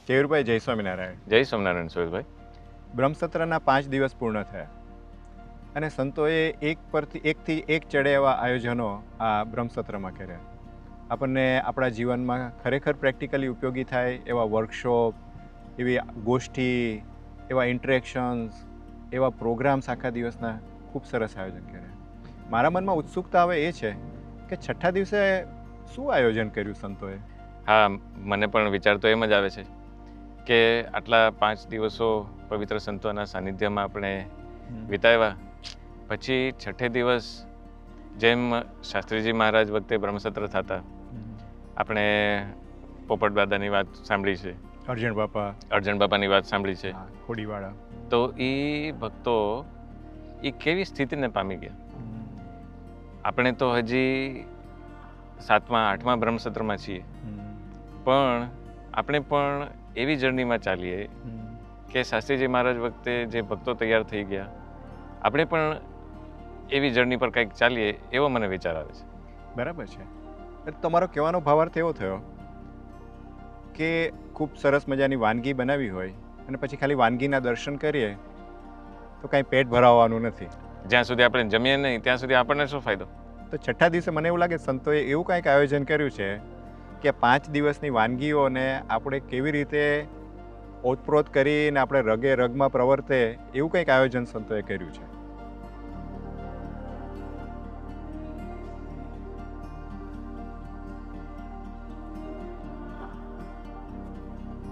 કેયુરભાઈ, જય સ્વામિનારાયણ. જય સ્વામિનારાયણ સોહેલભાઈ. બ્રહ્મસત્રના 5 દિવસ પૂર્ણ થયા અને સંતોએ એકથી એક ચડે એવા આયોજનો આ બ્રહ્મસત્રમાં કર્યા. આપણને આપણા જીવનમાં ખરેખર પ્રેક્ટિકલી ઉપયોગી થાય એવા વર્કશોપ, એવી ગોષ્ઠી, એવા ઇન્ટરેક્શન્સ, એવા પ્રોગ્રામ્સ આખા દિવસના ખૂબ સરસ આયોજન કર્યા. મારા મનમાં ઉત્સુકતા હવે એ છે કે છઠ્ઠા દિવસે શું આયોજન કર્યું સંતોએ? હા, મને પણ વિચાર તો એમ જ આવે છે કે આટલા 5 દિવસો પવિત્ર સંતોના સાનિધ્યમાં આપણે વિતાવ્યા, પછી છઠ્ઠે દિવસ જેમ શાસ્ત્રીજી મહારાજ વખતે બ્રહ્મસત્ર થતા, આપણે પોપટ દાદાની વાત સાંભળી છે, અર્જણ બાપાની વાત સાંભળી છે, ખોડીવાળા, તો એ ભક્તો એ કેવી સ્થિતિને પામી ગયા. આપણે તો હજી 7મા 8મા બ્રહ્મસત્રમાં છીએ, પણ આપણે પણ એવી જર્નીમાં ચાલીએ કે શાસ્ત્રીજી મહારાજ વખતે જે ભક્તો તૈયાર થઈ ગયા, આપણે પણ એવી જર્ની પર કંઈક ચાલીએ એવો મને વિચાર આવે છે. બરાબર છે. તમારો કહેવાનો ભાવાર્થ એવો થયો કે ખૂબ સરસ મજાની વાનગી બનાવી હોય અને પછી ખાલી વાનગીના દર્શન કરીએ તો કાંઈ પેટ ભરાવવાનું નથી. જ્યાં સુધી આપણે જમીએ નહીં ત્યાં સુધી આપણને શું ફાયદો? તો છઠ્ઠા દિવસે મને એવું લાગે સંતોએ એવું કંઈક આયોજન કર્યું છે કે 5 દિવસની વાનગીઓને આપણે કેવી રીતે ઓતપ્રોત કરીને આપણે રગે રગમાં પ્રવર્તે એવું કંઈક આયોજન સંતોએ કર્યું છે.